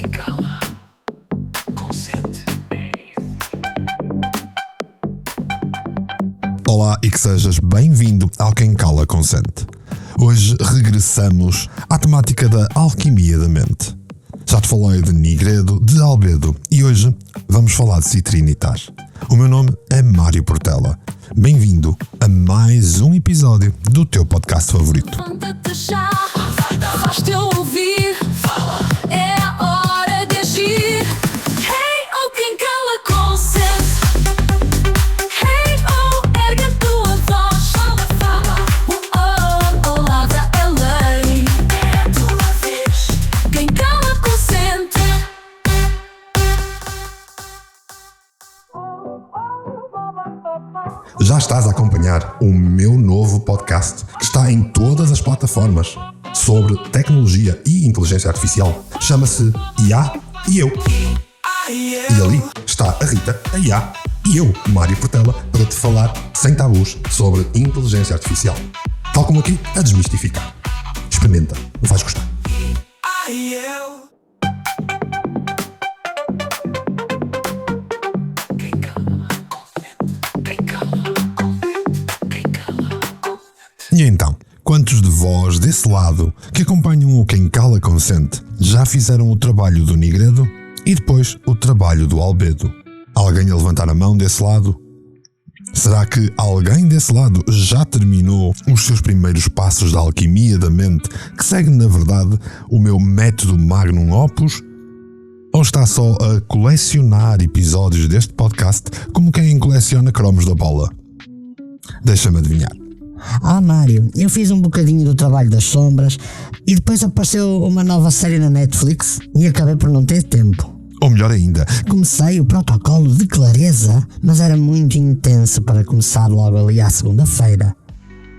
Quem cala, consente. Olá e que sejas bem-vindo ao Quem Cala Consente. Hoje regressamos à temática da alquimia da mente. Já te falei de Nigredo, de Albedo e hoje vamos falar de Citrinitas. O meu nome é Mário Portela. Bem-vindo a mais um episódio do teu podcast favorito. Levanta-te já, faz-te ouvir. É a hora de agir. Hey, oh, quem cala consente. Hey, oh, ergue a tua voz. Fala, oh, palavra é lei. É a tua vez. Quem cala consente. Já estás a acompanhar o meu novo podcast que está em todas as plataformas sobre tecnologia e inteligência artificial. Chama-se IA e Eu. E ali está a Rita, a IA e eu, Mário Portela, para te falar sem tabus sobre inteligência artificial. Tal como aqui, a desmistificar. Experimenta, vais gostar. Quem cala, consente. Quem cala, consente. Quem cala, consente. E então, quantos de vós desse lado que acompanham o Quem Cala Consente já fizeram o trabalho do Nigredo e depois o trabalho do Albedo? Alguém a levantar a mão desse lado? Será que alguém desse lado já terminou os seus primeiros passos da alquimia da mente, que segue na verdade o meu método magnum opus? Ou está só a colecionar episódios deste podcast como quem coleciona cromos da bola? Deixa-me adivinhar. Mário, eu fiz um bocadinho do trabalho das sombras e depois apareceu uma nova série na Netflix e acabei por não ter tempo. Ou melhor ainda, Comecei o protocolo de clareza, mas era muito intenso para começar logo ali à segunda-feira.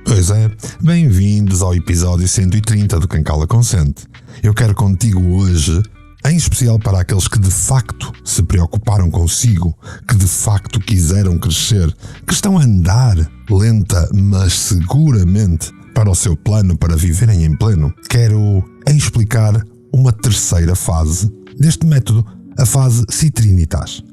pois é, bem-vindos ao episódio 130 do Quem Cala Consente. Eu quero contigo hoje, em especial para aqueles que de facto se preocuparam consigo, que de facto quiseram crescer, que estão a andar lenta mas seguramente para o seu plano para viverem em pleno. Quero explicar uma terceira fase deste método, a fase Citrinitas.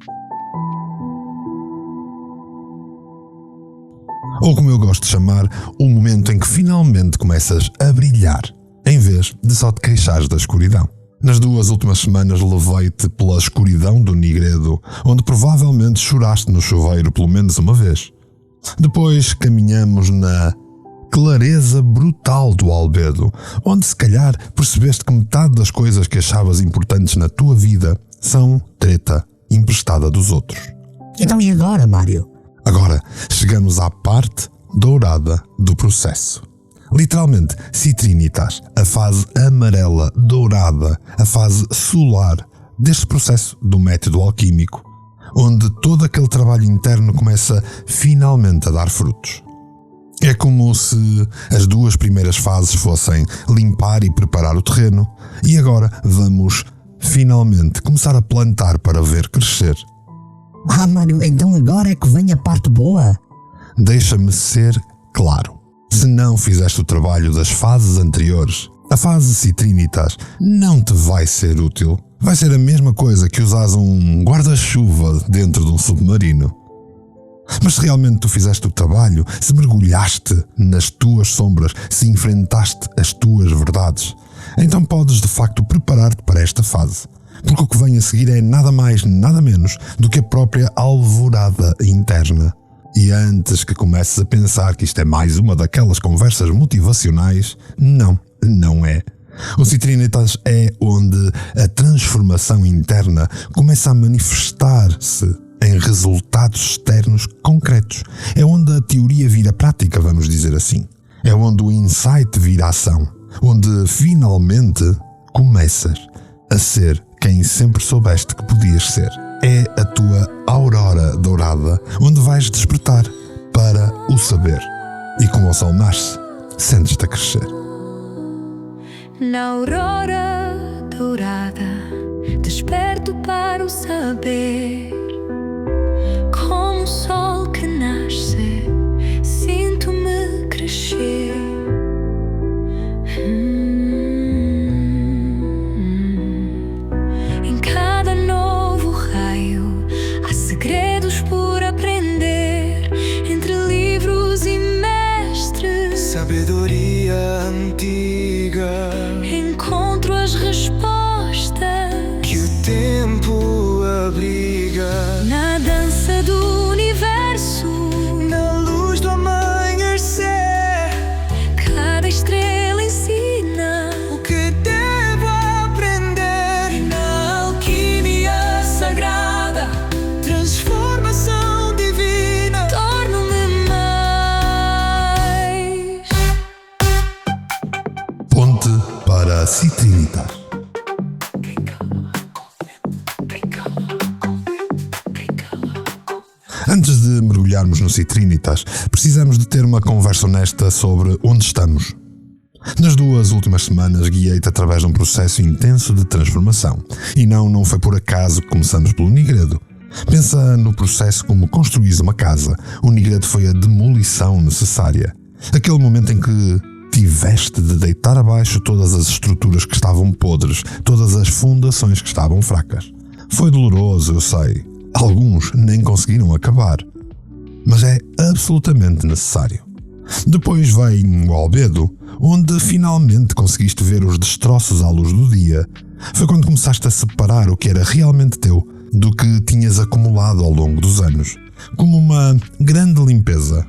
Ou como eu gosto de chamar, o momento em que finalmente começas a brilhar, em vez de só te queixares da escuridão. Nas 2 últimas semanas levei-te pela escuridão do Nigredo, onde provavelmente choraste no chuveiro pelo menos uma vez. Depois caminhamos na clareza brutal do Albedo, onde se calhar percebeste que metade das coisas que achavas importantes na tua vida são treta emprestada dos outros. Então e agora, Mário? Agora chegamos à parte dourada do processo. Literalmente, Citrinitas, a fase amarela, dourada, a fase solar deste processo do método alquímico, onde todo aquele trabalho interno começa finalmente a dar frutos. É como se as 2 primeiras fases fossem limpar e preparar o terreno, e agora vamos finalmente começar a plantar para ver crescer. Mário, então agora é que vem a parte boa? Deixa-me ser claro. Se não fizeste o trabalho das fases anteriores, a fase Citrinitas não te vai ser útil. Vai ser a mesma coisa que usares um guarda-chuva dentro de um submarino. Mas se realmente tu fizeste o trabalho, se mergulhaste nas tuas sombras, se enfrentaste as tuas verdades, então podes de facto preparar-te para esta fase. Porque o que vem a seguir é nada mais, nada menos do que a própria alvorada interna. E antes que comeces a pensar que isto é mais uma daquelas conversas motivacionais, não é. O Citrinitas é onde a transformação interna começa a manifestar-se em resultados externos concretos. É onde a teoria vira prática, vamos dizer assim. É onde o insight vira ação. Onde finalmente começas a ser quem sempre soubeste que podias ser. É a tua aurora dourada, onde vais despertar para o saber. E como o sol nasce, sentes-te a crescer. Na aurora dourada, desperto para o saber. Como o sol que nasce, sinto-me crescer. Antes de mergulharmos no Citrinitas, precisamos de ter uma conversa honesta sobre onde estamos. Nas 2 últimas semanas guiei-te através de um processo intenso de transformação. E não foi por acaso que começamos pelo Nigredo. Pensa no processo como construís uma casa. O Nigredo foi a demolição necessária. Aquele momento em que tiveste de deitar abaixo todas as estruturas que estavam podres, todas as fundações que estavam fracas. Foi doloroso, eu sei. Alguns nem conseguiram acabar. Mas é absolutamente necessário. Depois vem o albedo, onde finalmente conseguiste ver os destroços à luz do dia. Foi quando começaste a separar o que era realmente teu do que tinhas acumulado ao longo dos anos, como uma grande limpeza.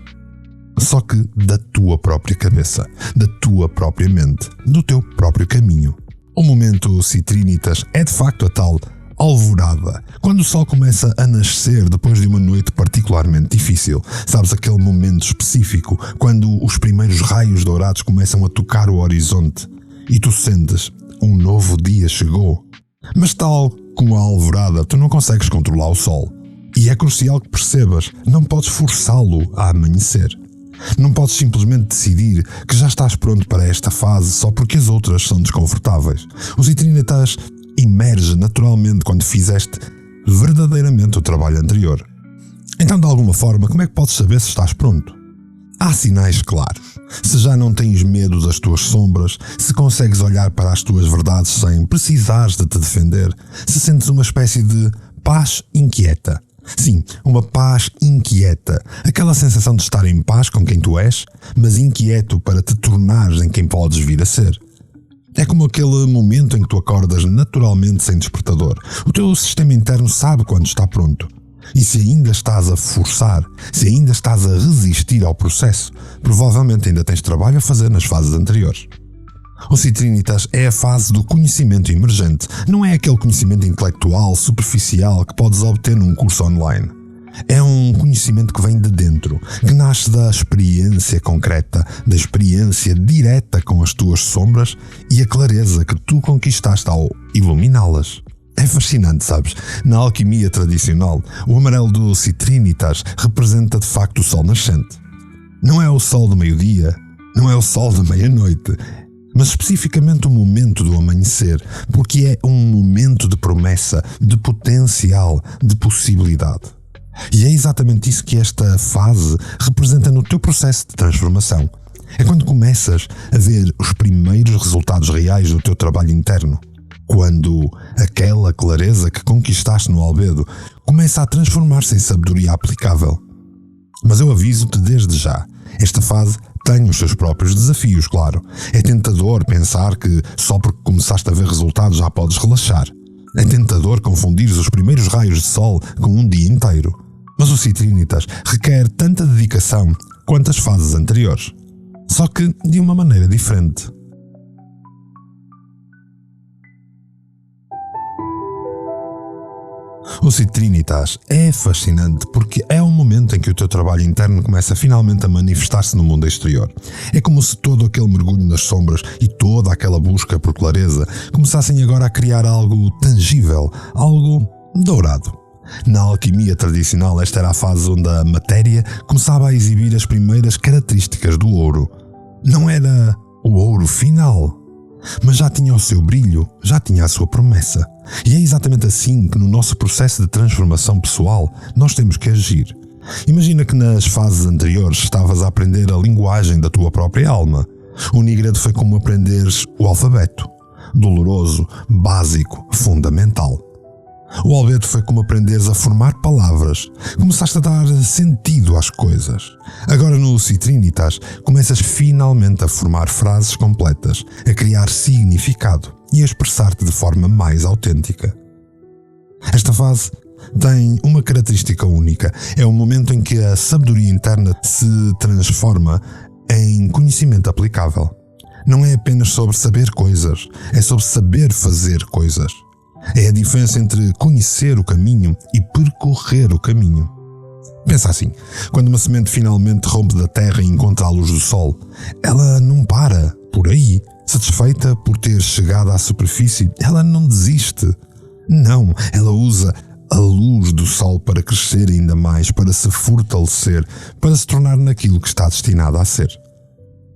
Só que da tua própria cabeça, da tua própria mente, do teu próprio caminho. O momento Citrinitas é de facto a tal alvorada, quando o sol começa a nascer depois de uma noite particularmente difícil. Sabes, aquele momento específico, quando os primeiros raios dourados começam a tocar o horizonte e tu sentes um novo dia chegou. Mas tal como a alvorada, tu não consegues controlar o sol. E é crucial que percebas, não podes forçá-lo a amanhecer. Não podes simplesmente decidir que já estás pronto para esta fase só porque as outras são desconfortáveis. O Citrinitas emerge naturalmente quando fizeste verdadeiramente o trabalho anterior. Então, de alguma forma, como é que podes saber se estás pronto? Há sinais claros. Se já não tens medo das tuas sombras, se consegues olhar para as tuas verdades sem precisares de te defender, se sentes uma espécie de paz inquieta. Sim, uma paz inquieta. Aquela sensação de estar em paz com quem tu és, mas inquieto para te tornares em quem podes vir a ser. É como aquele momento em que tu acordas naturalmente sem despertador. O teu sistema interno sabe quando está pronto. E se ainda estás a forçar, se ainda estás a resistir ao processo, provavelmente ainda tens trabalho a fazer nas fases anteriores. O Citrinitas é a fase do conhecimento emergente. Não é aquele conhecimento intelectual, superficial que podes obter num curso online. É um conhecimento que vem de dentro, que nasce da experiência concreta, da experiência direta com as tuas sombras e a clareza que tu conquistaste ao iluminá-las. É fascinante, sabes? Na alquimia tradicional, o amarelo do Citrinitas representa de facto o sol nascente. Não é o sol do meio-dia, não é o sol da meia-noite, mas especificamente o momento do amanhecer, porque é um momento de promessa, de potencial, de possibilidade. E é exatamente isso que esta fase representa no teu processo de transformação. É quando começas a ver os primeiros resultados reais do teu trabalho interno. Quando aquela clareza que conquistaste no albedo começa a transformar-se em sabedoria aplicável. Mas eu aviso-te desde já, esta fase tem os seus próprios desafios, claro. É tentador pensar que só porque começaste a ver resultados já podes relaxar. É tentador confundires os primeiros raios de sol com um dia inteiro. Mas o Citrinitas requer tanta dedicação quanto as fases anteriores, só que de uma maneira diferente. O Citrinitas é fascinante porque é um momento em que o teu trabalho interno começa finalmente a manifestar-se no mundo exterior. É como se todo aquele mergulho nas sombras e toda aquela busca por clareza começassem agora a criar algo tangível, algo dourado. Na alquimia tradicional, esta era a fase onde a matéria começava a exibir as primeiras características do ouro. Não era o ouro final, mas já tinha o seu brilho, já tinha a sua promessa. E é exatamente assim que no nosso processo de transformação pessoal nós temos que agir. Imagina que nas fases anteriores estavas a aprender a linguagem da tua própria alma. O Nigredo foi como aprenderes o alfabeto. Doloroso, básico, fundamental. O albedo foi como aprenderes a formar palavras. Começaste a dar sentido às coisas. Agora no Citrinitas começas finalmente a formar frases completas, a criar significado e a expressar-te de forma mais autêntica. Esta fase tem uma característica única. É o momento em que a sabedoria interna se transforma em conhecimento aplicável. Não é apenas sobre saber coisas, é sobre saber fazer coisas. É a diferença entre conhecer o caminho e percorrer o caminho. Pensa assim, quando uma semente finalmente rompe da terra e encontra a luz do sol, ela não para por aí. Satisfeita por ter chegado à superfície, ela não desiste. Não, ela usa a luz do sol para crescer ainda mais, para se fortalecer, para se tornar naquilo que está destinado a ser.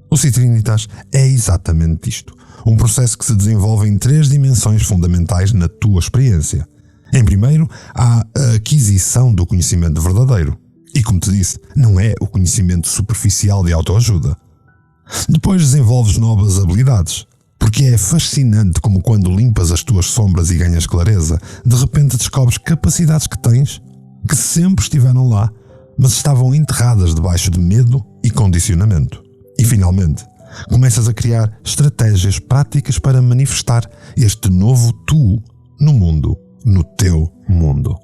O Citrinitas é exatamente isto. Um processo que se desenvolve em 3 dimensões fundamentais na tua experiência. Em primeiro, há a aquisição do conhecimento verdadeiro. E como te disse, não é o conhecimento superficial de autoajuda. Depois desenvolves novas habilidades. Porque é fascinante como quando limpas as tuas sombras e ganhas clareza, de repente descobres capacidades que tens, que sempre estiveram lá, mas estavam enterradas debaixo de medo e condicionamento. E finalmente, começas a criar estratégias práticas para manifestar este novo tu no mundo, no teu mundo.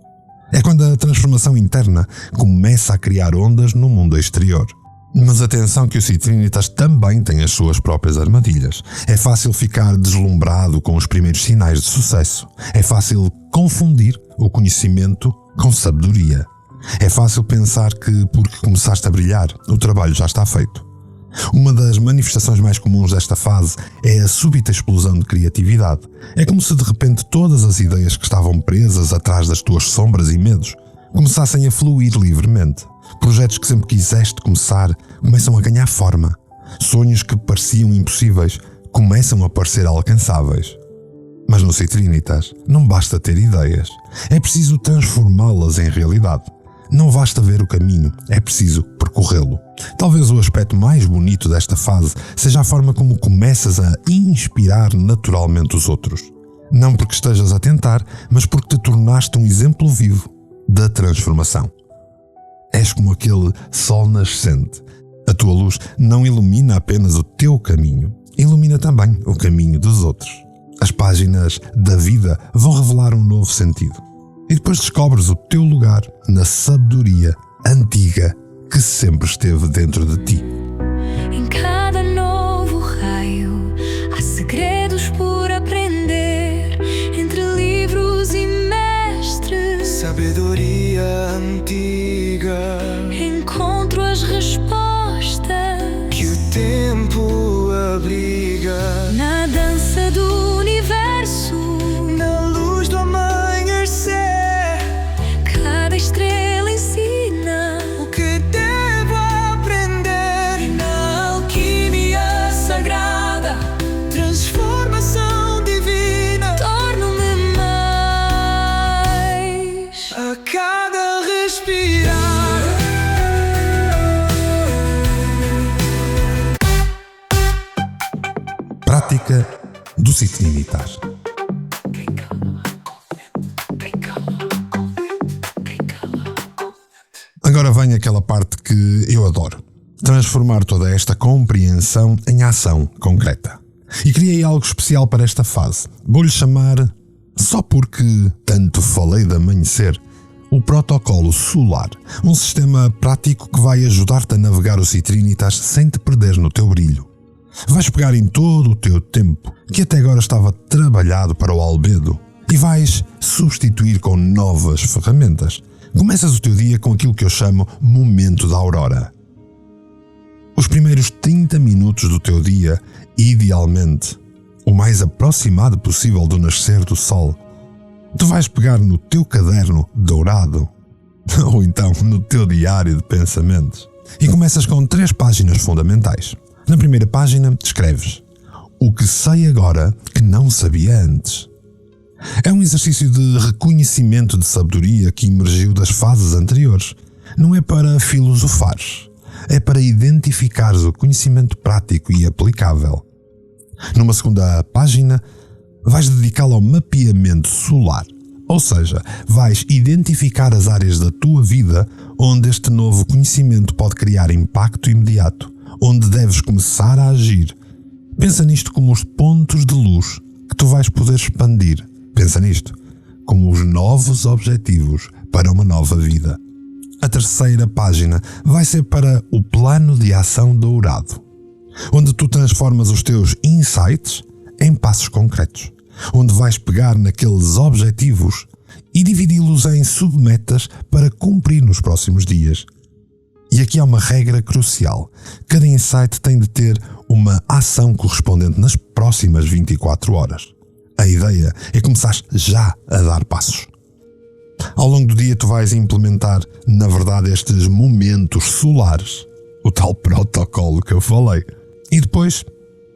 É quando a transformação interna começa a criar ondas no mundo exterior. Mas atenção que o Citrinitas também tem as suas próprias armadilhas. É fácil ficar deslumbrado com os primeiros sinais de sucesso. É fácil confundir o conhecimento com sabedoria. É fácil pensar que, porque começaste a brilhar, o trabalho já está feito. Uma das manifestações mais comuns desta fase é a súbita explosão de criatividade. É como se de repente todas as ideias que estavam presas atrás das tuas sombras e medos começassem a fluir livremente. Projetos que sempre quiseste começar começam a ganhar forma. Sonhos que pareciam impossíveis começam a parecer alcançáveis. Mas no Citrinitas não basta ter ideias, é preciso transformá-las em realidade. Não basta ver o caminho, é preciso percorrê-lo. Talvez o aspecto mais bonito desta fase seja a forma como começas a inspirar naturalmente os outros. Não porque estejas a tentar, mas porque te tornaste um exemplo vivo da transformação. És como aquele sol nascente. A tua luz não ilumina apenas o teu caminho, ilumina também o caminho dos outros. As páginas da vida vão revelar um novo sentido. E depois descobres o teu lugar na sabedoria antiga que sempre esteve dentro de ti. Em cada novo raio há segredos por aprender, entre livros e mestres. Sabedoria antiga Encontro as respostas que o tempo abriga. na dança do universo. Na luz do amanhecer, Cada estrela ensina o que devo aprender. Na alquimia sagrada, transformação divina. torno-me mais. A cada respirar. Prática do Citrinitas. Agora vem aquela parte que eu adoro. Transformar toda esta compreensão em ação concreta. E criei algo especial para esta fase. Vou-lhe chamar, só porque tanto falei de amanhecer, o protocolo solar. Um sistema prático que vai ajudar-te a navegar o Citrinitas sem te perder no teu brilho. Vais pegar em todo o teu tempo, que até agora estava trabalhado para o albedo, e vais substituir com novas ferramentas. Começas o teu dia com aquilo que eu chamo momento da aurora. Os primeiros 30 minutos do teu dia, idealmente, o mais aproximado possível do nascer do sol, tu vais pegar no teu caderno dourado, ou então no teu diário de pensamentos, e começas com 3 páginas fundamentais. Na primeira página escreves: o que sei agora que não sabia antes. É um exercício de reconhecimento de sabedoria que emergiu das fases anteriores. Não é para filosofares, é para identificares o conhecimento prático e aplicável. Numa segunda página, vais dedicá-la ao mapeamento solar, ou seja, vais identificar as áreas da tua vida onde este novo conhecimento pode criar impacto imediato, onde deves começar a agir. Pensa nisto como os pontos de luz que tu vais poder expandir. Pensa nisto como os novos objetivos para uma nova vida. A terceira página vai ser para o plano de ação dourado, onde tu transformas os teus insights em passos concretos, onde vais pegar naqueles objetivos e dividi-los em submetas para cumprir nos próximos dias. E aqui há uma regra crucial. Cada insight tem de ter uma ação correspondente nas próximas 24 horas. A ideia é começar já a dar passos. Ao longo do dia tu vais implementar, na verdade, estes momentos solares, o tal protocolo que eu falei. E depois,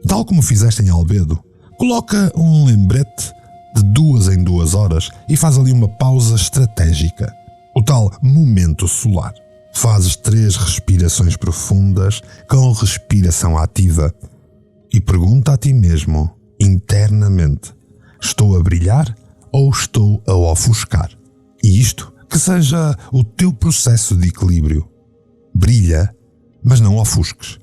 tal como fizeste em Albedo, coloca um lembrete de 2 em 2 horas e faz ali uma pausa estratégica, o tal momento solar. Fazes 3 respirações profundas com respiração ativa e pergunta a ti mesmo, internamente, estou a brilhar ou estou a ofuscar? E isto que seja o teu processo de equilíbrio. Brilha, mas não ofusques.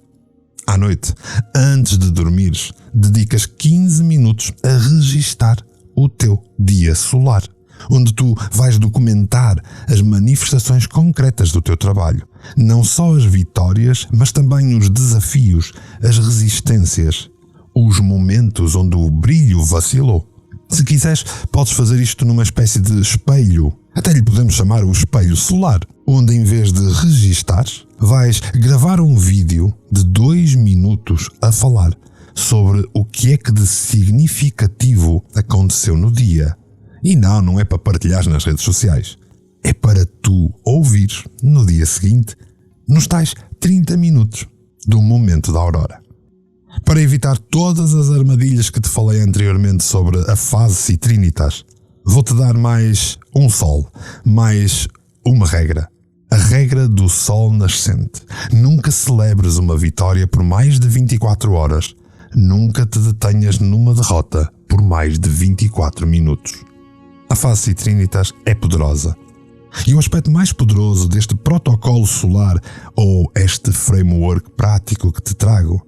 À noite, antes de dormires, dedicas 15 minutos a registar o teu dia solar, onde tu vais documentar as manifestações concretas do teu trabalho, não só as vitórias, mas também os desafios, as resistências, os momentos onde o brilho vacilou. Se quiseres, podes fazer isto numa espécie de espelho, até lhe podemos chamar o espelho solar, onde em vez de registar, vais gravar um vídeo de 2 minutos a falar sobre o que é que de significativo aconteceu no dia. E não é para partilhar nas redes sociais. É para tu ouvires no dia seguinte, nos tais 30 minutos do momento da aurora. Para evitar todas as armadilhas que te falei anteriormente sobre a fase Citrinitas, vou-te dar mais um sol, mais uma regra. A regra do sol nascente. Nunca celebres uma vitória por mais de 24 horas. Nunca te detenhas numa derrota por mais de 24 minutos. A fase Citrinitas é poderosa. E o aspecto mais poderoso deste protocolo solar, ou este framework prático que te trago,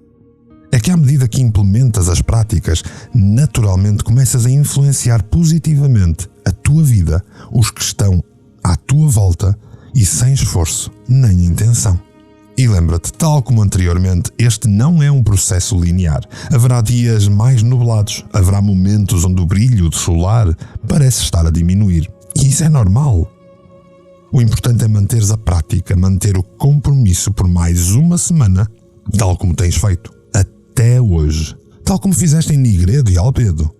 é que à medida que implementas as práticas, naturalmente começas a influenciar positivamente a tua vida, os que estão à tua volta e sem esforço nem intenção. E lembra-te, tal como anteriormente, este não é um processo linear. Haverá dias mais nublados, haverá momentos onde o brilho solar parece estar a diminuir. E isso é normal. O importante é manteres a prática, manter o compromisso por mais uma semana, tal como tens feito até hoje, tal como fizeste em Nigredo e Albedo.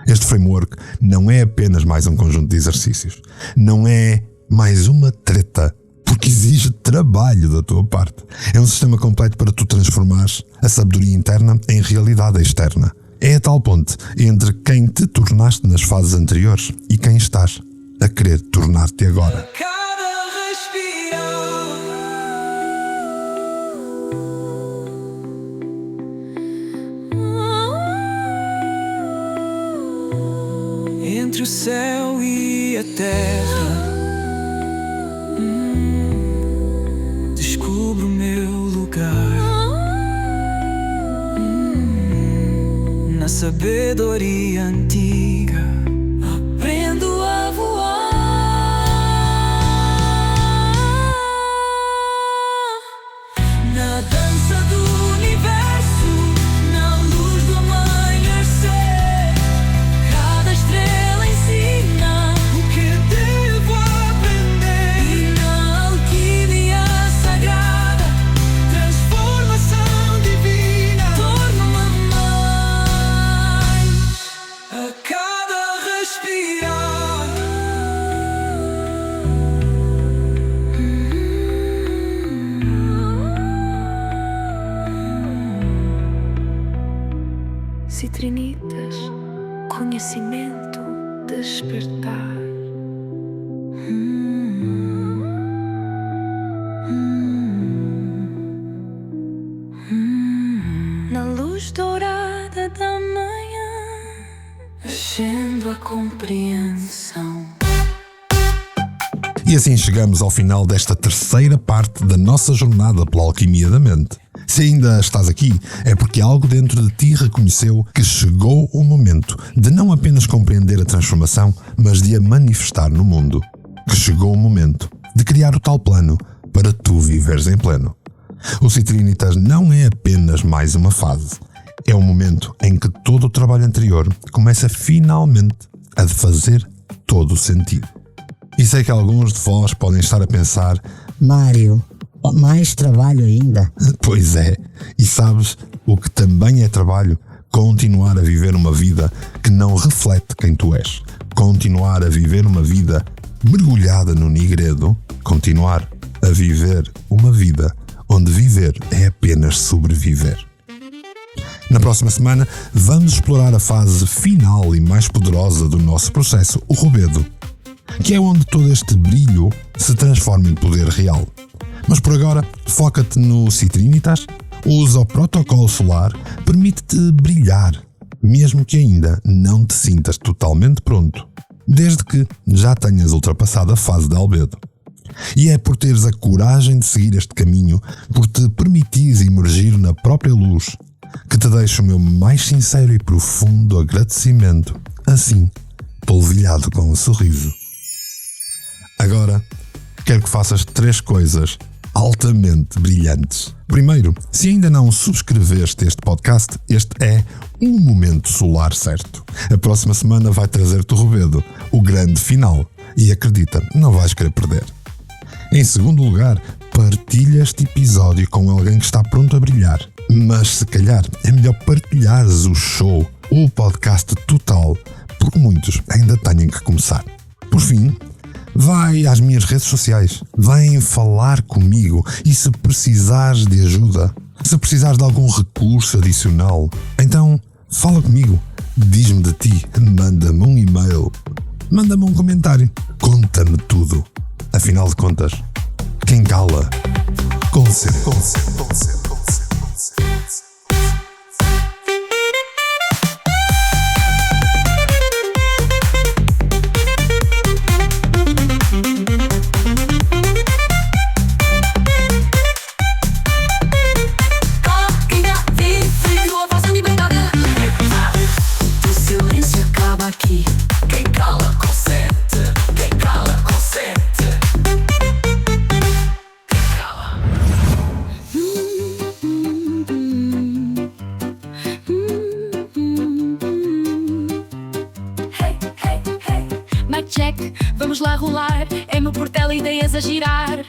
Este framework não é apenas mais um conjunto de exercícios, não é mais uma treta, porque exige trabalho da tua parte. É um sistema completo para tu transformares a sabedoria interna em realidade externa. É a tal ponte entre quem te tornaste nas fases anteriores e quem estás a querer tornar-te agora. Entre o céu e a terra, descubro o meu lugar na sabedoria antiga. Aprendo a voar na dança do universo, na luz do amanhecer. Cada estrela ensina o que devo aprender, e na alquimia sagrada, transformação divina, torno-me mais a cada respirar. Citrinitas, conhecimento, despertar. Na luz dourada da manhã, acendo a compreensão. E assim chegamos ao final desta terceira parte da nossa jornada pela alquimia da mente. Se ainda estás aqui, é porque algo dentro de ti reconheceu que chegou o momento de não apenas compreender a transformação, mas de a manifestar no mundo. Que chegou o momento de criar o tal plano para tu viveres em pleno. O Citrinitas não é apenas mais uma fase. É o momento em que todo o trabalho anterior começa finalmente a fazer todo o sentido. E sei que alguns de vós podem estar a pensar: Mário, mais trabalho ainda? Pois é, e sabes o que também é trabalho? Continuar a viver uma vida que não reflete quem tu és. Continuar a viver uma vida mergulhada no nigredo, continuar a viver uma vida onde viver é apenas sobreviver. Na próxima semana, vamos explorar a fase final e mais poderosa do nosso processo, o rubedo, que é onde todo este brilho se transforma em poder real. Mas por agora, foca-te no Citrinitas, usa o protocolo solar, permite-te brilhar, mesmo que ainda não te sintas totalmente pronto, desde que já tenhas ultrapassado a fase de albedo. E é por teres a coragem de seguir este caminho, por te permitires emergir na própria luz, que te deixo o meu mais sincero e profundo agradecimento, assim, polvilhado com um sorriso. Agora, quero que faças 3 coisas altamente brilhantes. Primeiro, se ainda não subscreveste este podcast, este é um momento solar certo. A próxima semana vai trazer-te o rubedo, o grande final, e acredita, não vais querer perder. Em segundo lugar, partilha este episódio com alguém que está pronto a brilhar. Mas se calhar é melhor partilhares o show ou o podcast total, porque muitos ainda têm que começar. Por fim, vai às minhas redes sociais, vem falar comigo e se precisares de ajuda, se precisares de algum recurso adicional, então fala comigo, diz-me de ti, manda-me um e-mail, manda-me um comentário, conta-me tudo. Afinal de contas, quem cala, consente. Coquinha vive tua voz em liberdade. O silêncio acaba aqui. Quem cala consente. Quem cala consente. Quem cala. Hey, hey, hey. Mic check, vamos lá rolar. É meu portela, ideias a girar.